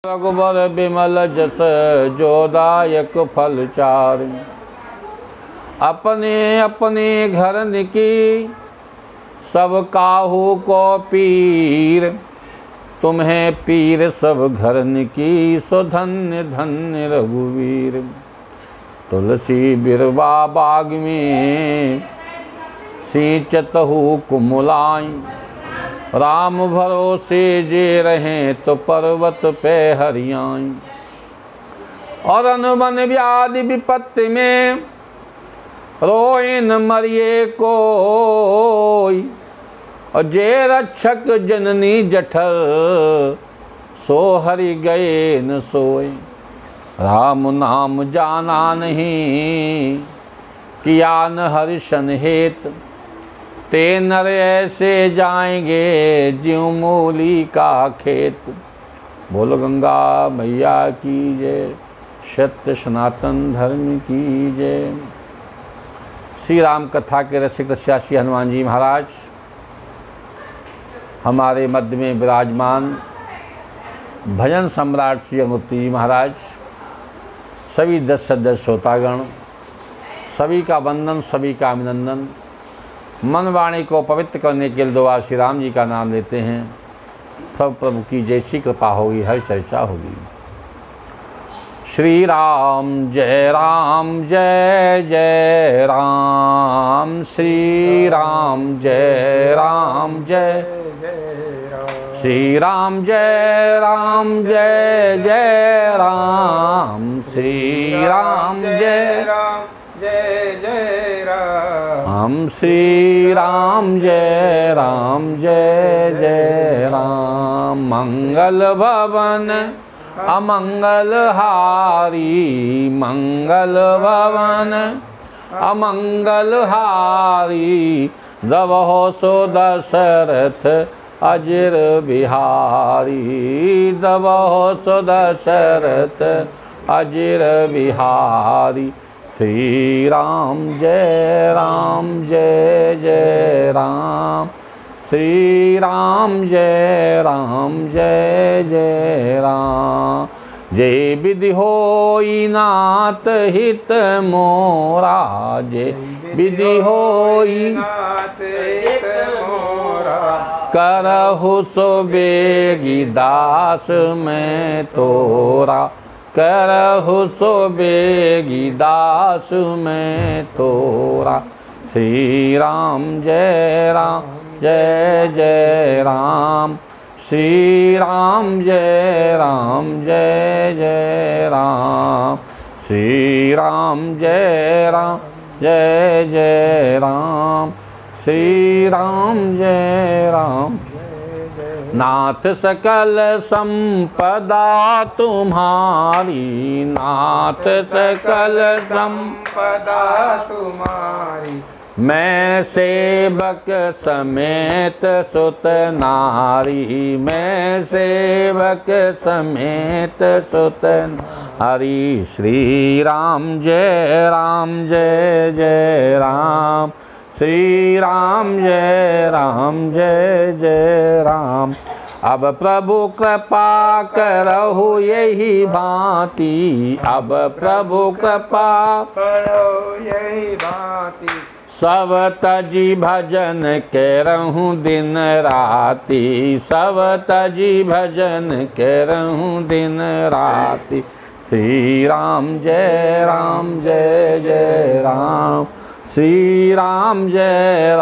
रघुबर बिमल जस जोदायक फल चार। अपने अपने घर निकी सब काहू को पीर। तुम्हें पीर सब घर निकी सो धन्य धन्य रघुवीर। तुलसी बिरवा बाग में सींचतहु कुमुलाई। राम भरोसे जे रहें तो पर्वत पे हरियाई। और अनुबन व्याधि विपत्ति में रोए न मरिए कोई। और जे रक्षक जननी जठर सो हरि गए न सोए। राम नाम जाना नहीं किया न हर्षण हेत। ते नर ऐसे जाएंगे ज्यों मूली का खेत। बोलो गंगा मैया की जय, सत्य सनातन धर्म की जय। श्री राम कथा के रसिक रसियासी हनुमान जी महाराज हमारे मध्य में विराजमान। भजन सम्राट श्री अंगुत्ती जी महाराज, सभी 10 सदस्य श्रोतागण, सभी का वंदन, सभी का अभिनंदन। मन वाणी को पवित्र करने के लिए दुआ श्री राम जी का नाम लेते हैं। सब प्रभु की जैसी कृपा होगी हर चर्चा होगी। श्री राम जय जय राम। श्री राम जय जय। श्री राम जय जय राम। श्री राम जय जय राम। हम श्री राम जय जय राम। मंगल भवन अमंगल हारी। मंगल भवन अमंगल हारी। दबहो सो दशरथ अजिर बिहारी। दबहो सो दशरथ अजिर बिहारी। श्री राम जय जय राम। श्री राम जय जय राम। जय विधि होई नाथ हित मोरा। जय विधि होई नाथ हित मोरा। करहु सो बेगी दास मैं तोरा। करहु सो बेगी दास में तोरा। श्री राम जय जय राम। श्री राम जय जय राम। श्री राम जय जय राम। श्री राम जय राम। नाथ सकल संपदा तुम्हारी। नाथ सकल संपदा तुम्हारी। मैं सेवक समेत सुत नारी। मैं सेवक समेत सुत नारी। श्री राम जय जय राम। श्री राम जय जय राम। अब प्रभु कृपा करहु यही भांति। अब प्रभु कृपा करहु यही भांति। सब तजी भजन करहूँ दिन राति। सब तजी भजन करहूँ दिन राति। श्री राम जय जय राम। श्री राम जय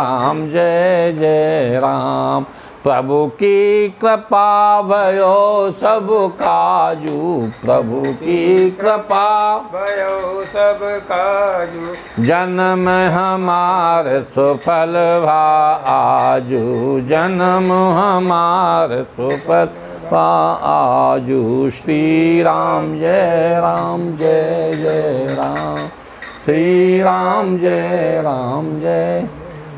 जय राम। प्रभु की कृपा भयो सब काजू। प्रभु की कृपा भयो सब काजू। जन्म हमार सुफल भा आजू। जन्म हमार सुफल भा आजू। श्री राम जय जय राम। श्री राम जय।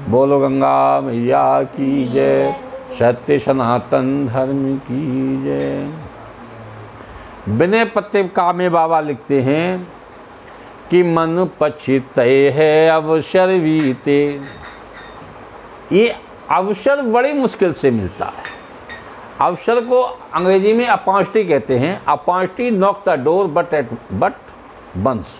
बोलो गंगा मैया की जय, सत्य सनातन धर्म की जय। विनय पत्रिका में बाबा लिखते हैं कि मन पछितै है अवसर बीते। ये अवसर बड़ी मुश्किल से मिलता है। अवसर को अंग्रेजी में अपॉर्चुनिटी कहते हैं। Opportunity knock the door but once.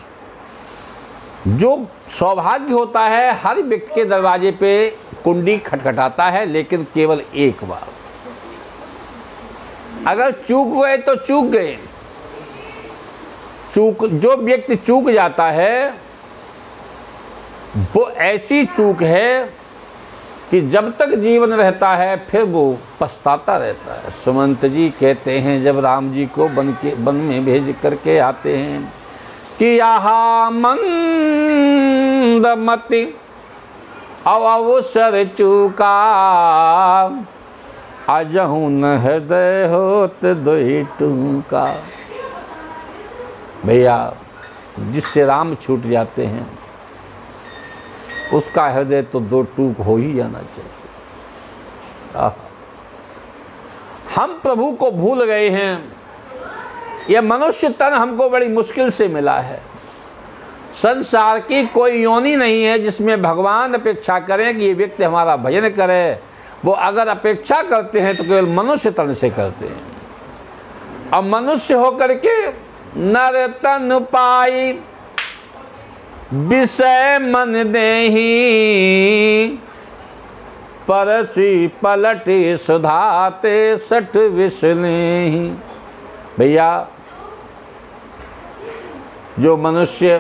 जो सौभाग्य होता है हर व्यक्ति के दरवाजे पे कुंडी खटखटाता है, लेकिन केवल एक बार। अगर चूक गए तो चूक गए। जो व्यक्ति चूक जाता है वो ऐसी चूक है कि जब तक जीवन रहता है फिर वो पछताता रहता है। सुमंत जी कहते हैं जब राम जी को वन में भेज करके आते हैं कि यहाँ मंदमति अवसर चूका, अजहू न हृदय होत दोई टूका। भैया जिससे राम छूट जाते हैं उसका हृदय तो दो टूक हो ही जाना चाहिए। हम प्रभु को भूल गए हैं। यह मनुष्य तन हमको बड़ी मुश्किल से मिला है। संसार की कोई योनि नहीं है जिसमें भगवान अपेक्षा करें कि ये व्यक्ति हमारा भजन करे। वो अगर अपेक्षा करते हैं तो केवल मनुष्य तन से करते हैं। अब मनुष्य होकर के नर तन पाई विषय मन देही, परसी पलटे सुधाते सठ विषलेही। भैया जो मनुष्य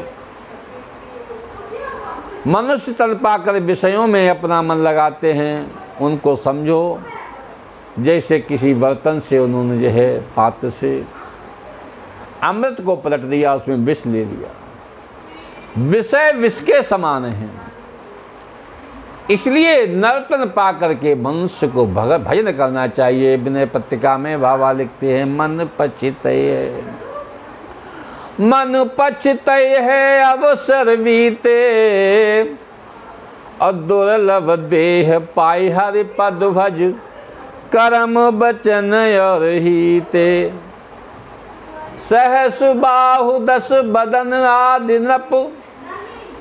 तन पाकर विषयों में अपना मन लगाते हैं उनको समझो जैसे किसी बर्तन से उन्होंने जो है पात्र से अमृत को पलट दिया, उसमें विष ले लिया। विषय विष के समान हैं। इसलिए नर्तन पा करके मनुष्य को भजन करना चाहिए। विनय पत्रिका में बाबा लिखते हैं मन पछितय है अवसर बीते, और दुर्लभ देह पाई हरि पद भज, कर्म बचन और हीते। सहस बाहु दस बदन आदि नप,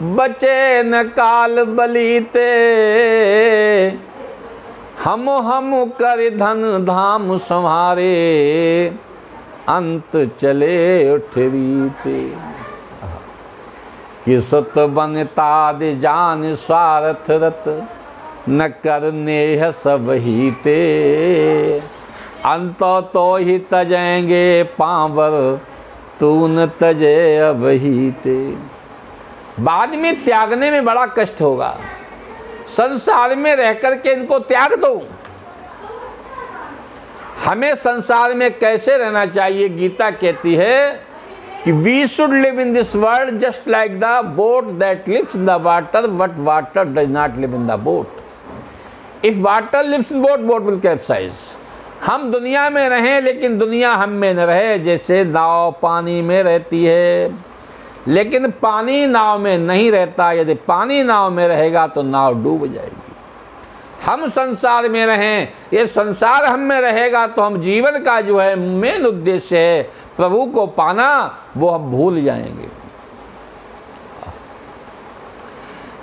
बचे न काल बलीते। हम कर धन धाम संहारे, अंत चले उठरीते। कि सुत बनता दे जान स्वार्थ रत, न कर नेह सब हीते। अंत तो ही तजेंगे पांवर, तू न तजे अब हीते। बाद में त्यागने में बड़ा कष्ट होगा। संसार में रह करके इनको त्याग दो। हमें संसार में कैसे रहना चाहिए? गीता कहती है कि we should live in this world just like the boat that lives in the water, but water does not live in the boat. If water lives in boat, boat will capsize. हम दुनिया में रहें लेकिन दुनिया हम में न रहे। जैसे नाव पानी में रहती है लेकिन पानी नाव में नहीं रहता। यदि पानी नाव में रहेगा तो नाव डूब जाएगी। हम संसार में रहें, ये संसार हम में रहेगा तो हम जीवन का जो है मेन उद्देश्य है प्रभु को पाना, वो हम भूल जाएंगे।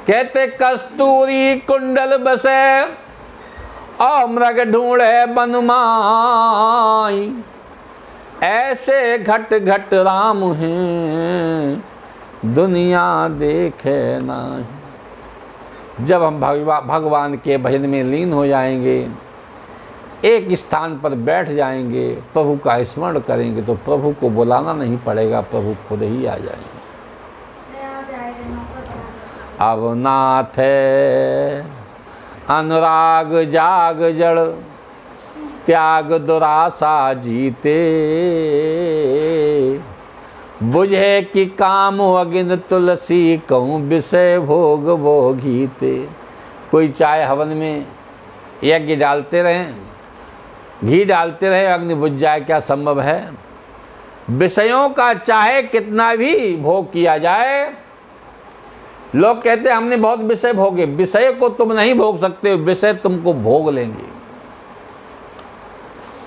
कहते कस्तूरी कुंडल बसे, और मृग ढूंढे बनमाई। ऐसे घट घट राम हैं, दुनिया देखे नहीं। जब हम भगवान के भजन में लीन हो जाएंगे, एक स्थान पर बैठ जाएंगे, प्रभु का स्मरण करेंगे तो प्रभु को बुलाना नहीं पड़ेगा, प्रभु खुद ही आ जाएंगे। अब नाथ है अनुराग जाग जड़, त्याग दुराशा जीते। बुझे कि काम अगिन तुलसी, कहूँ विषय भोग भोगीते। कोई चाय हवन में यज्ञ डालते रहें, घी डालते रहे, अग्नि बुझ जाए, क्या संभव है? विषयों का चाहे कितना भी भोग किया जाए, लोग कहते हैं हमने बहुत विषय भोगे। विषय को तुम नहीं भोग सकते, विषय तुमको भोग लेंगे।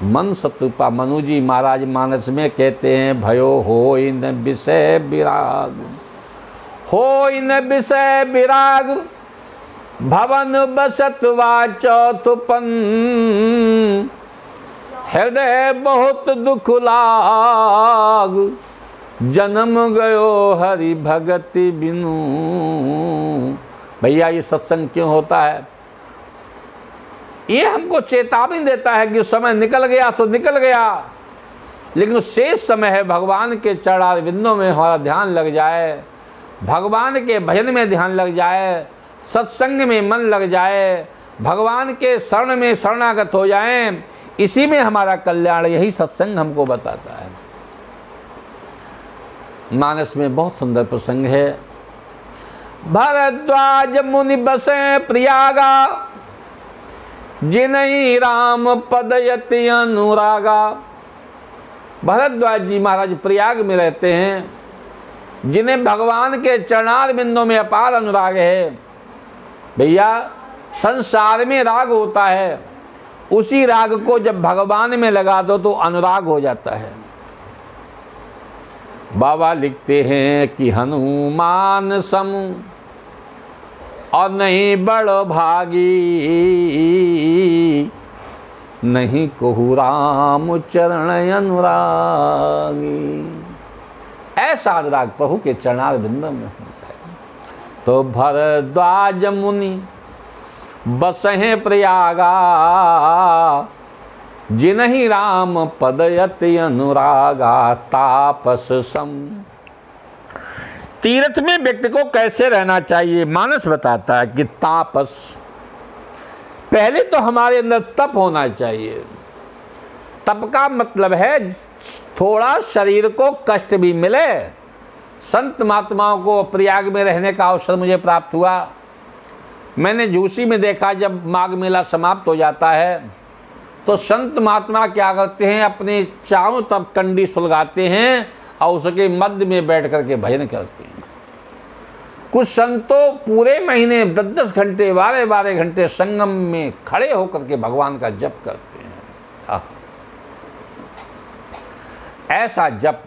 मन सतुपा मनु जी महाराज मानस में कहते हैं भयो हो इन विषय विराग, हो इन विषय विराग, भवन बसत वा चौथुपन। हृदय बहुत दुख लाग, जन्म गयो हरि भगति बिनु। भैया ये सत्संग क्यों होता है? ये हमको चेतावनी देता है कि समय निकल गया तो निकल गया, लेकिन शेष समय है भगवान के चरणार बिंदों में हमारा ध्यान लग जाए, भगवान के भजन में ध्यान लग जाए, सत्संग में मन लग जाए, भगवान के शरण में शरणागत हो जाएं, इसी में हमारा कल्याण। यही सत्संग हमको बताता है। मानस में बहुत सुंदर प्रसंग है। भरद्वाज मुनि बसे प्रयागा, जिनहि राम पदयति अनुरागा। भरद्वाज जी महाराज प्रयाग में रहते हैं, जिन्हें भगवान के चरणार बिंदों में अपार अनुराग है। भैया संसार में राग होता है, उसी राग को जब भगवान में लगा दो तो अनुराग हो जाता है। बाबा लिखते हैं कि हनुमान सम और नहीं बड़ भागी, नहीं कहु राम चरण अनुरागी। ऐसा अनुराग प्रभु के चरणार बिंदु में होता है। तो भरद्वाज मुनि बसहे प्रयागा, जिनहि राम पदयति अनुरागा। तापस सम, तीर्थ में व्यक्ति को कैसे रहना चाहिए मानस बताता है कि तापस, पहले तो हमारे अंदर तप होना चाहिए। तप का मतलब है थोड़ा शरीर को कष्ट भी मिले। संत महात्माओं को प्रयाग में रहने का अवसर मुझे प्राप्त हुआ। मैंने झूसी में देखा, जब माघ मेला समाप्त हो जाता है तो संत महात्मा क्या करते हैं, अपने चारों तरफ कंडी सुलगाते हैं और उसके मध्य में बैठ करके भजन करते हैं। कुछ संतों पूरे महीने 10-10 घंटे 12-12 घंटे संगम में खड़े होकर के भगवान का जप करते हैं। ऐसा जप,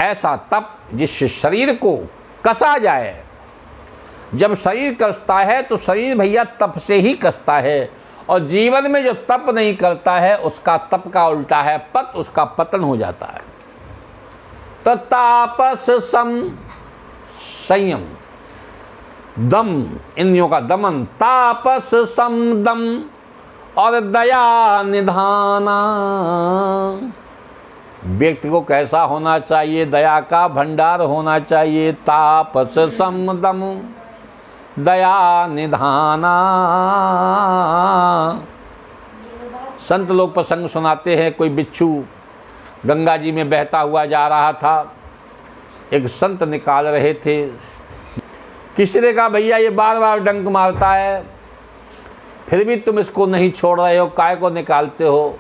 ऐसा तप जिससे शरीर को कसा जाए। जब शरीर कसता है तो शरीर भैया तप से ही कसता है, और जीवन में जो तप नहीं करता है उसका तप का उल्टा है पत, उसका पतन हो जाता है। तो तापस सम, संयम, दम, इंद्रियों का दमन। तापस सम दम और दया निधाना। व्यक्ति को कैसा होना चाहिए? दया का भंडार होना चाहिए। तापस सम दम दया निधाना। संत लोग प्रसंग सुनाते हैं, कोई बिच्छू गंगा जी में बहता हुआ जा रहा था, एक संत निकाल रहे थे। किसी ने कहा भैया ये बार बार डंक मारता है, फिर भी तुम इसको नहीं छोड़ रहे हो, काय को निकालते हो?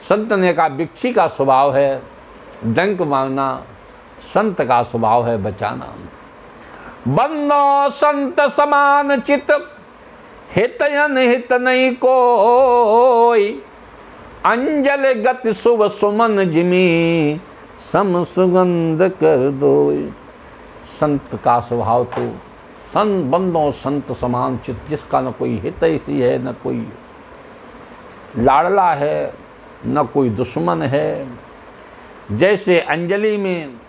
संत ने कहा बिच्छी का स्वभाव है डंक मारना, संत का स्वभाव है बचाना। बंदो संत समान चित, हितयन हित नहीं कोई। अंजल गति शुभ सुमन जिमी, सम सुगंध कर दो। संत का स्वभाव तो संत, बंदों संत समान चित, जिसका न कोई हितैषी है, न कोई लाडला है, न कोई दुश्मन है। जैसे अंजलि में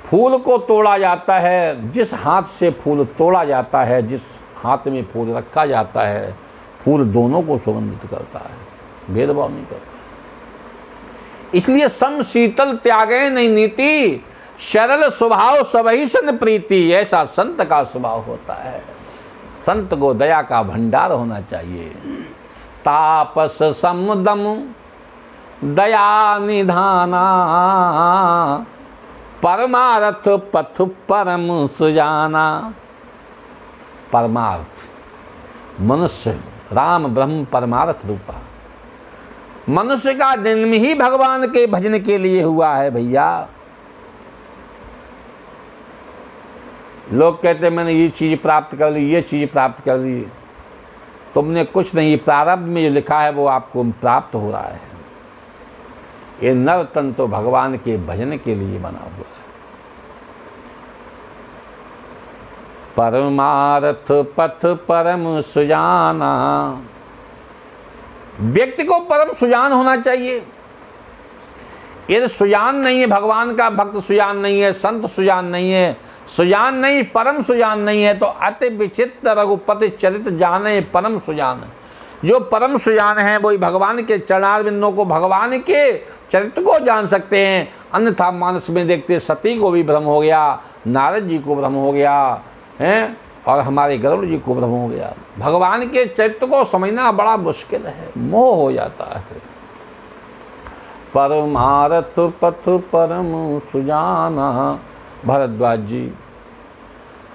फूल को तोड़ा जाता है, जिस हाथ से फूल तोड़ा जाता है, जिस हाथ में फूल रखा जाता है, फूल दोनों को सुगंधित करता है, भेदभाव नहीं करता। इसलिए सम शीतल त्यागे नहीं नीति, सरल स्वभाव सबही सन प्रीति। ऐसा संत का स्वभाव होता है। संत को दया का भंडार होना चाहिए। तापस समदम दया निधाना, परमार्थ पथ परम सुजाना। परमार्थ, मनुष्य राम ब्रह्म परमार्थ रूपा। मनुष्य का जन्म ही भगवान के भजन के लिए हुआ है भैया। लोग कहते मैंने ये चीज़ प्राप्त कर ली, ये चीज़ प्राप्त कर ली। तुमने कुछ नहीं, प्रारब्ध में जो लिखा है वो आपको प्राप्त हो रहा है। ये नर तन तो भगवान के भजन के लिए बना हुआ है। परमार्थ पथ परम सुजाना, व्यक्ति को परम सुजान होना चाहिए। यदि सुजान नहीं है, भगवान का भक्त सुजान नहीं है, संत सुजान नहीं है, सुजान नहीं, परम सुजान नहीं है, तो अति विचित्र रघुपति चरित जाने परम सुजान है। जो परम सुजान है वही भगवान के चरणारविंदों को, भगवान के चरित्र को जान सकते हैं। अन्यथा मानस में देखते सती को भी भ्रम हो गया, नारद जी को भ्रम हो गया है, और हमारे गरुड़ जी को भ्रम हो गया। भगवान के चरित्र को समझना बड़ा मुश्किल है, मोह हो जाता है। परमारथ पथ परम सुजाना, भरद्वाज जी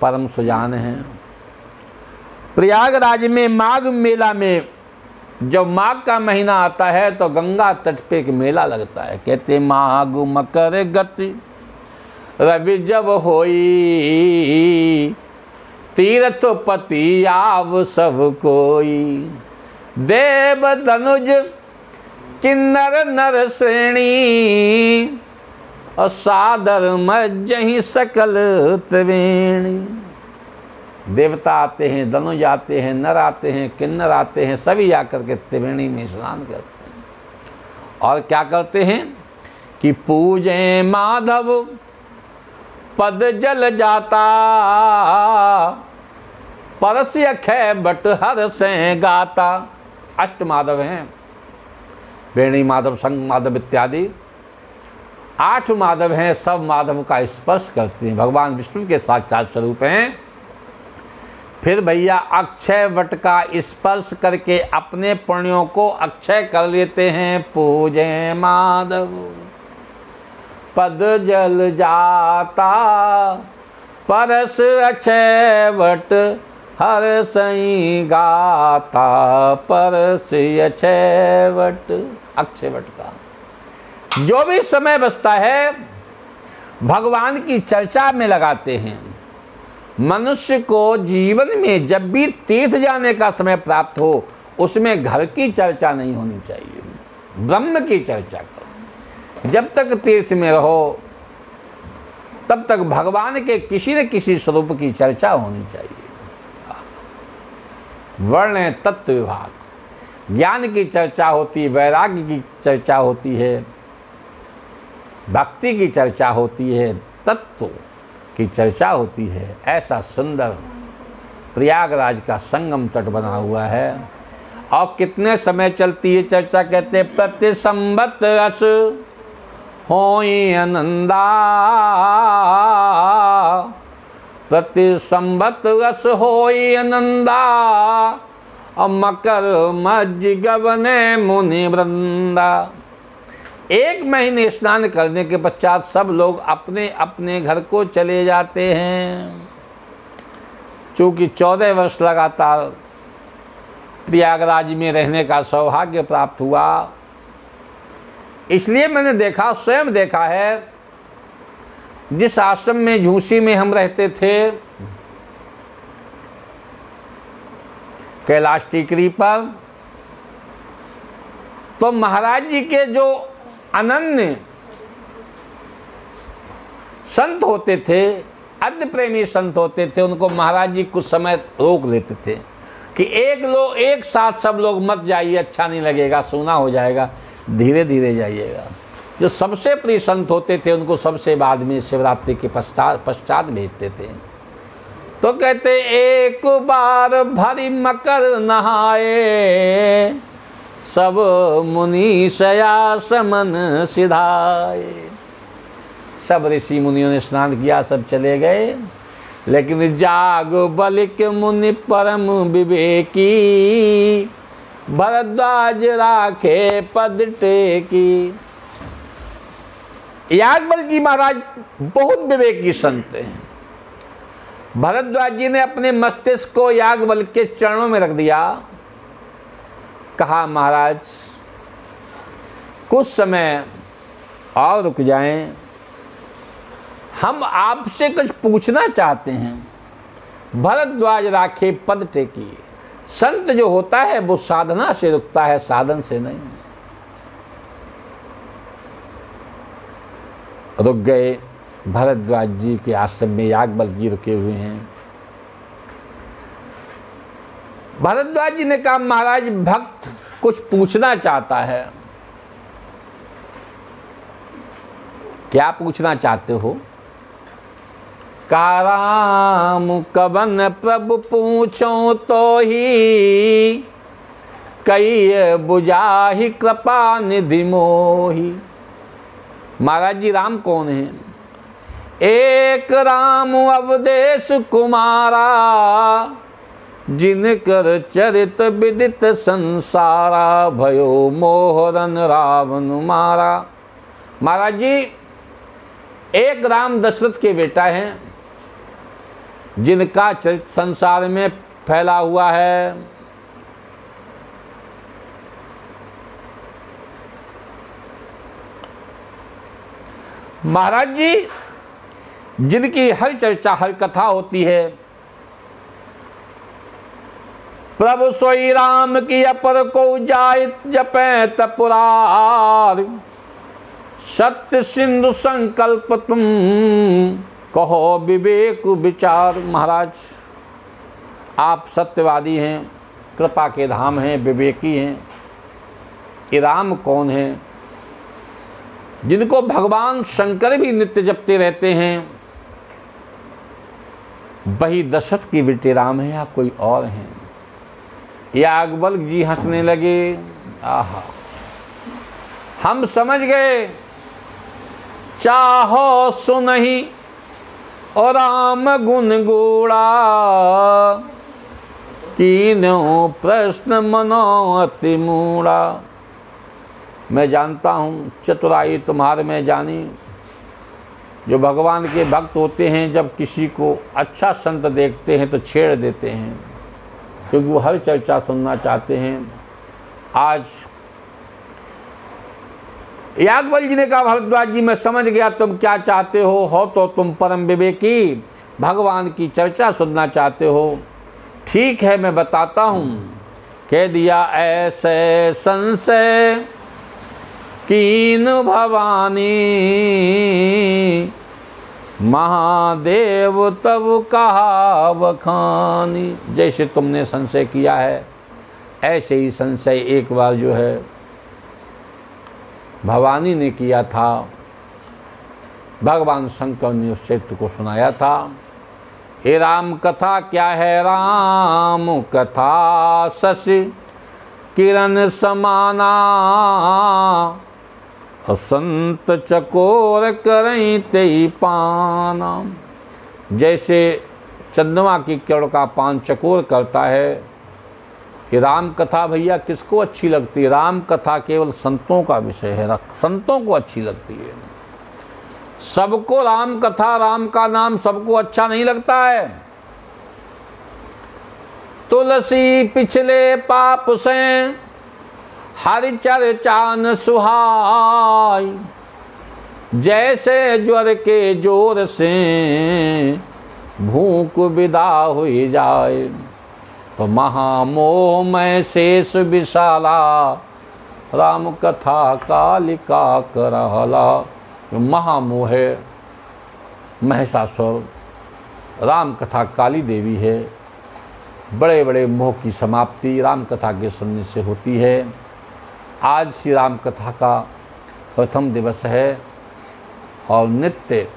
परम सुजान हैं। प्रयागराज में माघ मेला में जब माघ का महीना आता है तो गंगा तट पे एक मेला लगता है। कहते माघ मकर गति रवि जब होई, तीर्थ पति आव सब कोई, देव धनुज किन्नर नर श्रेणी, और सादर मज्जहि सकल त्रिवेणी। देवता आते हैं, धनुज आते हैं, नर आते हैं, किन्नर आते हैं, सभी आकर के त्रिवेणी में स्नान करते हैं। और क्या करते हैं कि पूजे माधव पद जल जाता, परस्य अक्षय बट हर से गाता। अष्ट माधव हैं, वेणी माधव, संग माधव इत्यादि 8 माधव हैं। सब माधव का स्पर्श करते हैं, भगवान विष्णु के साक्षात स्वरूप हैं। फिर भैया अक्षय वट का स्पर्श करके अपने पुण्यों को अक्षय कर लेते हैं। पूजे माधव पद जल जाता, परस अक्षय वट हर सई गाता, परस अक्षय वट, अक्षय वट का जो भी समय बचता है भगवान की चर्चा में लगाते हैं। मनुष्य को जीवन में जब भी तीर्थ जाने का समय प्राप्त हो, उसमें घर की चर्चा नहीं होनी चाहिए, ब्रह्म की चर्चा करो। जब तक तीर्थ में रहो तब तक भगवान के किसी न किसी स्वरूप की चर्चा होनी चाहिए। वर्ण तत्व विभाग, ज्ञान की चर्चा होती है, वैराग्य की चर्चा होती है, भक्ति की चर्चा होती है, तत्व की चर्चा होती है। ऐसा सुंदर प्रयागराज का संगम तट बना हुआ है। और कितने समय चलती है चर्चा? कहते प्रति संवत रस होई आनंदा, प्रति संवत रस होई आनंदा, और मकर मज्ज गवने मुनि वृंदा। 1 महीने स्नान करने के पश्चात सब लोग अपने अपने घर को चले जाते हैं। चूँकि 14 वर्ष लगातार प्रयागराज में रहने का सौभाग्य प्राप्त हुआ, इसलिए मैंने देखा, स्वयं देखा है, जिस आश्रम में झूसी में हम रहते थे कैलाश टिकरी पर, तो महाराज जी के जो अनन्य संत होते थे, अद्य प्रेमी संत होते थे, उनको महाराज जी कुछ समय रोक लेते थे कि एक साथ सब लोग मत जाइए, अच्छा नहीं लगेगा, सूना हो जाएगा, धीरे धीरे जाइएगा। जो सबसे प्रिय संत होते थे उनको सबसे बाद में शिवरात्रि के पश्चात भेजते थे। तो कहते एक बार भरी मकर नहाए, सब मुनि शया समन सिधाए। सब ऋषि मुनियों ने स्नान किया, सब चले गए, लेकिन जाग बलिक मुनि परम विवेकी, भरद्वाज राखे पद टेकी। याज्ञवल्क्य जी महाराज बहुत विवेकी संत हैं। भरद्वाज जी ने अपने मस्तिष्क को याज्ञवल्क्य के चरणों में रख दिया। कहा महाराज कुछ समय और रुक जाएं, हम आपसे कुछ पूछना चाहते हैं। भरद्वाज राखे पद टेकी। संत जो होता है वो साधना से रुकता है, साधन से नहीं। रुक गए। भरद्वाज जी के आश्रम में याज्ञवल्क्य जी रुके हुए हैं। भरद्वाज जी ने कहा महाराज भक्त कुछ पूछना चाहता है। क्या पूछना चाहते हो? राम कवन प्रभु पूछो तो ही, कई बुझाहि कृपा निधि मोही। महाराज जी, राम कौन है? एक राम अवधेश कुमारा, जिनकर चरित विदित संसारा, भयो मोहरन रावण मारा। महाराज जी, एक राम दशरथ के बेटा हैं, जिनका चरित्र संसार में फैला हुआ है। महाराज जी, जिनकी हर चर्चा हर कथा होती है। प्रभु सोई राम की अपर को जाय जपै तपुरार, सत्य सिंधु संकल्प तुम कहो विवेक विचार। महाराज, आप सत्यवादी हैं, कृपा के धाम हैं, विवेकी हैं। ये राम कौन है जिनको भगवान शंकर भी नित्य जपते रहते हैं? वही दशरथ के बेटे राम हैं या कोई और हैं? या अकबर जी हंसने लगे। आहा, हम समझ गए। चाहो सुनहि और राम गुण गोड़ा, तीनों प्रश्न मनो अति मूढ़ा। मैं जानता हूँ चतुराई तुम्हारे में जानी। जो भगवान के भक्त होते हैं, जब किसी को अच्छा संत देखते हैं तो छेड़ देते हैं, क्योंकि वो हर चर्चा सुनना चाहते हैं। आज याज्ञवल्क्य जी ने कहा, भरद्वाज जी मैं समझ गया तुम क्या चाहते हो तो तुम परम विवेकी, भगवान की चर्चा सुनना चाहते हो। ठीक है, मैं बताता हूँ। कह दिया ऐसे संशय कीन भवानी, महादेव तब कहा बखानी। जैसे तुमने संशय किया है, ऐसे ही संशय एक बार जो है भवानी ने किया था। भगवान शंकर ने उस चरित्र को सुनाया था। ये राम कथा क्या है? राम कथा शशि किरण समाना, संत चकोर करई तेई पाना। जैसे चंद्रमा की किरण का पान चकोर करता है। ये राम कथा भैया किसको अच्छी लगती है? राम कथा केवल संतों का विषय है, संतों को अच्छी लगती है। सबको राम कथा, राम का नाम सबको अच्छा नहीं लगता है। तुलसी पिछले पाप से हरि चर्चा न सुहाय, जैसे ज्वर के जोर से भूख विदा हो जाए। तो महामोह में शेष विशाला, राम कथा कालिका करहला। महामोह है महिषासुर, राम कथा काली देवी है। बड़े बड़े मोह की समाप्ति राम कथा के सुनने से होती है। आज श्री राम कथा का प्रथम दिवस है और नित्य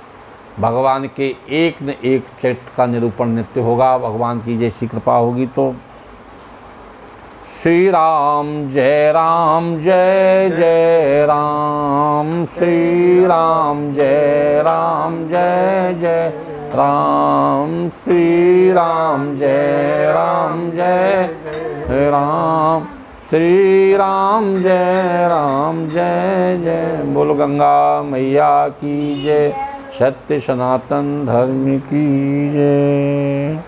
भगवान के एक न एक चरित्र का निरूपण नित्य होगा। भगवान की जैसी कृपा होगी तो। श्री राम जय जय राम, श्री राम जय जय राम, श्री राम जय राम, श्री राम जय जय। बोलो गंगा मैया की जय, सत्य सनातन धर्म की जय।